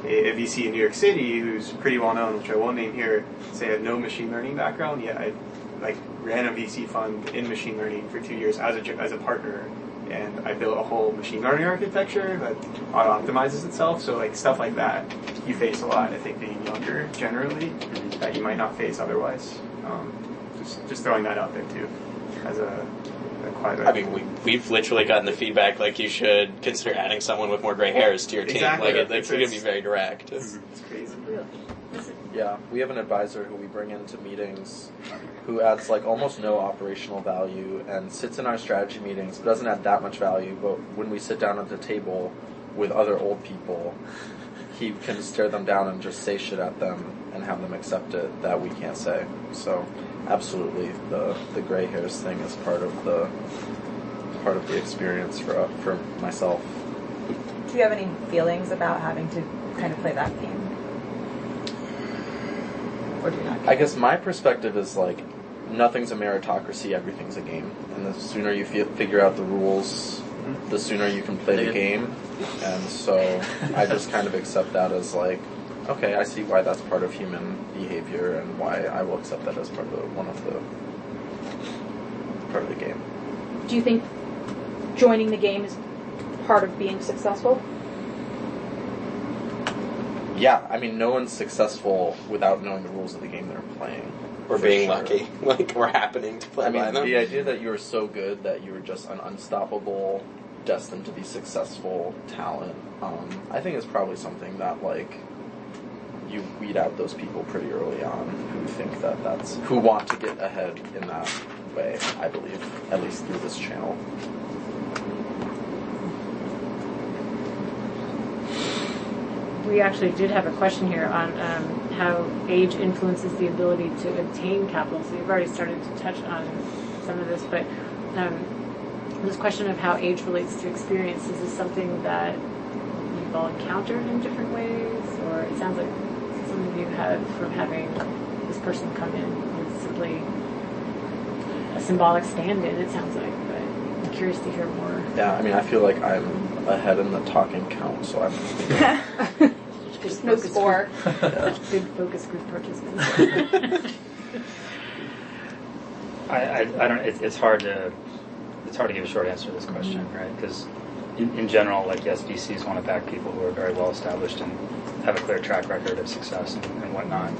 a VC in New York City who's pretty well known, which I won't name here, say had no machine learning background, yet I ran a VC fund in machine learning for 2 years as a partner, and I built a whole machine learning architecture that auto-optimizes itself. So stuff like that you face a lot, I think, being younger generally, that you might not face otherwise. Just throwing that out there too, as I mean, we've literally gotten the feedback you should consider adding someone with more gray hairs to your team. Exactly. It's going to be very direct. It's crazy. Yeah, we have an advisor who we bring into meetings who adds almost no operational value and sits in our strategy meetings, but doesn't add that much value. But when we sit down at the table with other old people, he can stare them down and just say shit at them and have them accept it that we can't say. So absolutely, the gray hairs thing is part of the experience for myself. Do you have any feelings about having to kind of play that game? Or do you not? I guess my perspective is nothing's a meritocracy, everything's a game. And the sooner you figure out the rules, the sooner you can play the game. And so I just kind of accept that as okay, I see why that's part of human behavior and why I will accept that as part of the game. Do you think joining the game is part of being successful? Yeah, I mean, no one's successful without knowing the rules of the game they're playing. Or being lucky. We're happening to play by them. The idea that you were so good that you were just an unstoppable, destined to be successful talent, I think is probably something that, you weed out those people pretty early on who think who want to get ahead in that way, I believe, at least through this channel. We actually did have a question here on how age influences the ability to obtain capital. So you've already started to touch on some of this, but this question of how age relates to experience, is this something that you've all encountered in different ways? Or it sounds like some of you have from having this person come in with simply a symbolic stand-in, it sounds like, but I'm curious to hear more. Yeah, I mean, I feel like I'm ahead in the talking count, so I'm... Just no score. Good focus group participants. I don't. It's hard to give a short answer to this question, right? Because in general, yes, VCs want to back people who are very well established and have a clear track record of success and whatnot.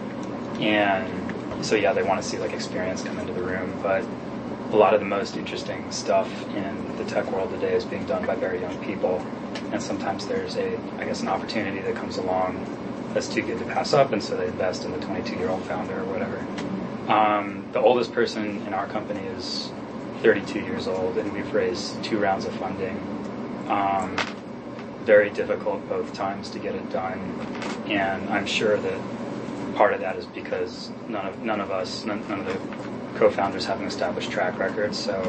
And so, yeah, they want to see experience come into the room, but a lot of the most interesting stuff in the tech world today is being done by very young people. And sometimes there's an opportunity that comes along that's too good to pass up, and so they invest in the 22-year-old founder or whatever. The oldest person in our company is 32 years old, and we've raised 2 rounds of funding. Very difficult both times to get it done, and I'm sure that part of that is because none of the co-founders have an established track record, so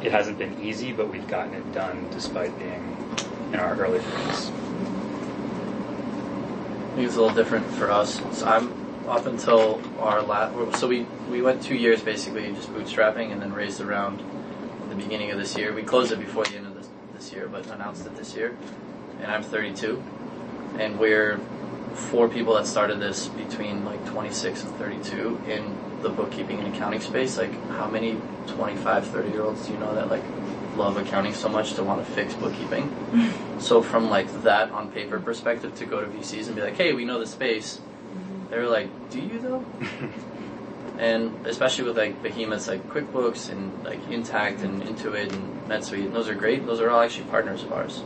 it hasn't been easy, but we've gotten it done despite being in our early 30s. I think it's a little different for us. So I'm up until our last. So we went 2 years basically just bootstrapping, and then raised a round at the beginning of this year. We closed it before the end of this year, but announced it this year. And I'm 32, and we're 4 people that started this between 26 and 32 in the bookkeeping and accounting space. How many 25, 30-year-olds do you know that love accounting so much to want to fix bookkeeping? So from that on paper perspective to go to VCs and be hey, we know the space, they were do you though? And especially with behemoths like QuickBooks and Intact and Intuit and NetSuite, those are great. Those are all actually partners of ours.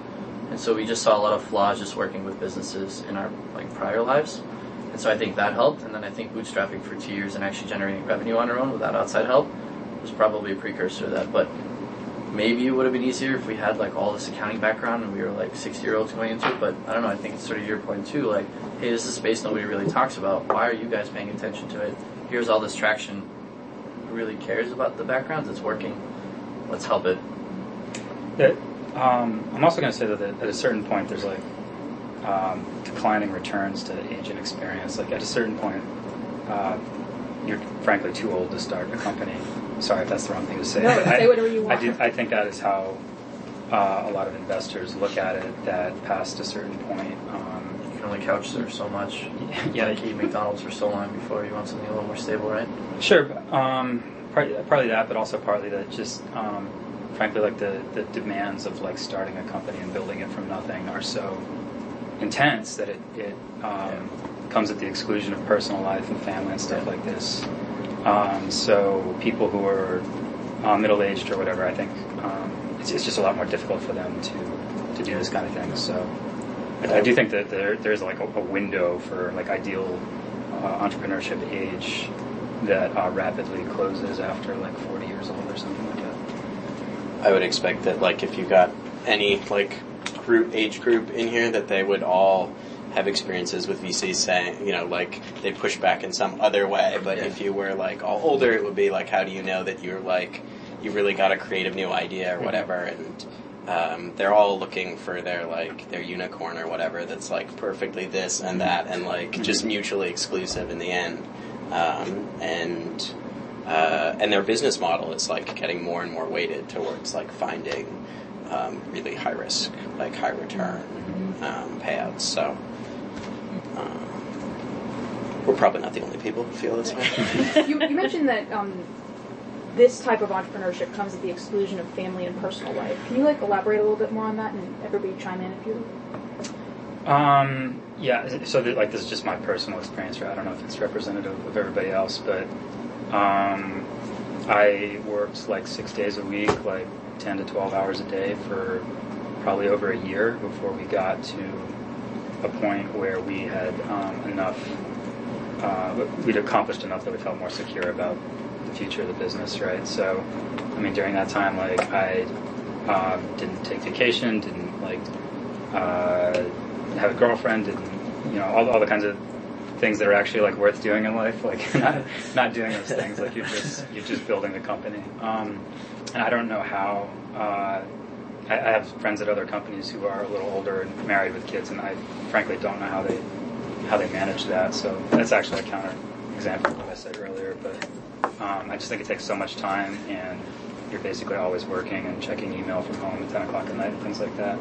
And so we just saw a lot of flaws just working with businesses in our prior lives. And so I think that helped. And then I think bootstrapping for 2 years and actually generating revenue on our own without outside help was probably a precursor to that. But maybe it would have been easier if we had all this accounting background and we were 60-year-olds going into it. But I don't know, I think it's sort of your point too. Hey, this is a space nobody really talks about. Why are you guys paying attention to it? Here's all this traction. Who really cares about the backgrounds? It's working. Let's help it. I'm also going to say that at a certain point there's declining returns to age and experience. At a certain point, you're frankly too old to start a company. Sorry if that's the wrong thing to say. No, say whatever you want. I think that is how a lot of investors look at it that past a certain point. You can only couch surf so much. Yeah, Like eat McDonald's for so long before you want something a little more stable, right? sure. Partly that, but also partly that just frankly, like the demands of like starting a company and building it from nothing are so intense that it comes at the exclusion of personal life and family and stuff like this. So people who are middle-aged or whatever, I think it's just a lot more difficult for them to do this kind of thing. So I do think that there's like a window for like ideal entrepreneurship age that rapidly closes after like 40 years old or something like that. I would expect that, like, if you got any like age group in here, that they would all have experiences with VCs saying, like they push back in some other way. But if you were like all older, it would be like, how do you know that you're like you really got a creative new idea or whatever? And they're all looking for their unicorn or whatever that's like perfectly this and that and like just mutually exclusive in the end. And their business model is like getting more and more weighted towards like finding really high risk, like high return payouts. So we're probably not the only people who feel this way. You mentioned that this type of entrepreneurship comes at the exclusion of family and personal life. Can you like elaborate a little bit more on that, and everybody chime in if you? Yeah. So like this is just my personal experience, right? I don't know if it's representative of everybody else, but I worked like 6 days a week, like 10 to 12 hours a day for probably over a year before we got to a point where we had we'd accomplished enough that we felt more secure about the future of the business, right? So, I mean, during that time, like I didn't take vacation, didn't like have a girlfriend, didn't all the kinds of things that are actually like worth doing in life, like not doing those things, like you're just building the company. And I don't know how. I have friends at other companies who are a little older and married with kids, and I frankly don't know how they manage that. So that's actually a counter example of what I said earlier. But I just think it takes so much time, and you're basically always working and checking email from home at 10 o'clock at night and things like that.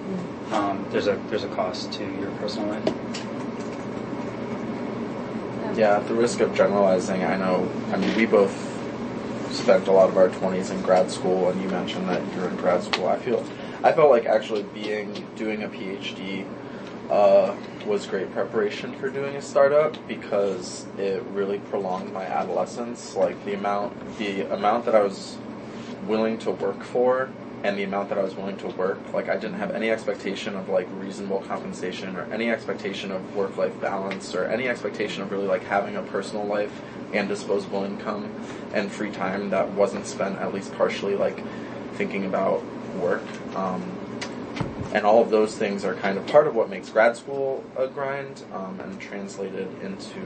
There's a cost to your personal life. Yeah, at the risk of generalizing, I mean, we both spent a lot of our 20s in grad school, and you mentioned that you're in grad school. I felt like actually doing a PhD was great preparation for doing a startup because it really prolonged my adolescence. Like the amount that I was willing to work for and the amount that I was willing to work, like I didn't have any expectation of like reasonable compensation or any expectation of work-life balance or any expectation of really like having a personal life and disposable income and free time that wasn't spent at least partially like thinking about work. And all of those things are kind of part of what makes grad school a grind and translated into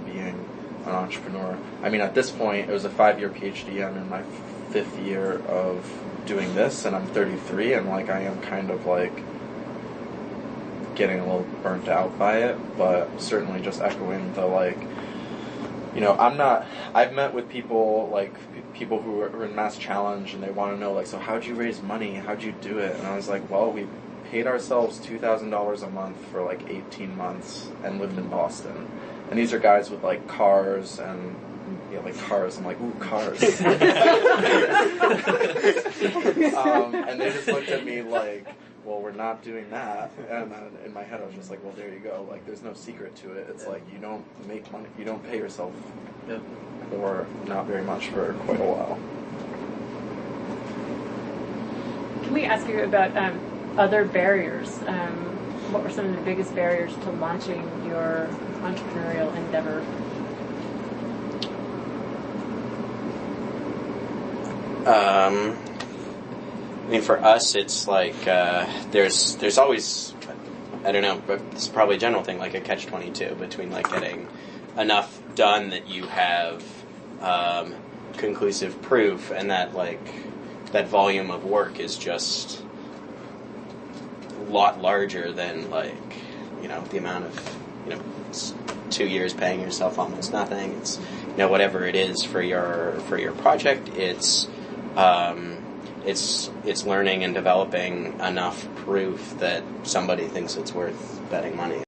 being an entrepreneur. I mean, at this point, it was a 5-year PhD. I'm in my 5th year of doing this, and I'm 33, and like I am kind of like getting a little burnt out by it, but certainly just echoing the like, I've met with people like people who are in Mass Challenge, and they want to know like, so how'd you raise money? How'd you do it? And I was like, well, we paid ourselves $2,000 a month for like 18 months and lived in Boston. And these are guys with like cars and like cars. I'm like, ooh, cars. And they just looked at me like, well, we're not doing that. And in my head, I was just like, well, there you go. Like, there's no secret to it. It's like you don't make money, you don't pay yourself, or not very much for quite a while. Can we ask you about other barriers? What were some of the biggest barriers to launching your entrepreneurial endeavor? I mean, for us, it's like there's always, I don't know, but it's probably a general thing, like a catch-22 between like getting enough done that you have conclusive proof, and that like that volume of work is just a lot larger than like the amount of it's 2 years paying yourself almost nothing. It's whatever it is for your project. It's it's learning and developing enough proof that somebody thinks it's worth betting money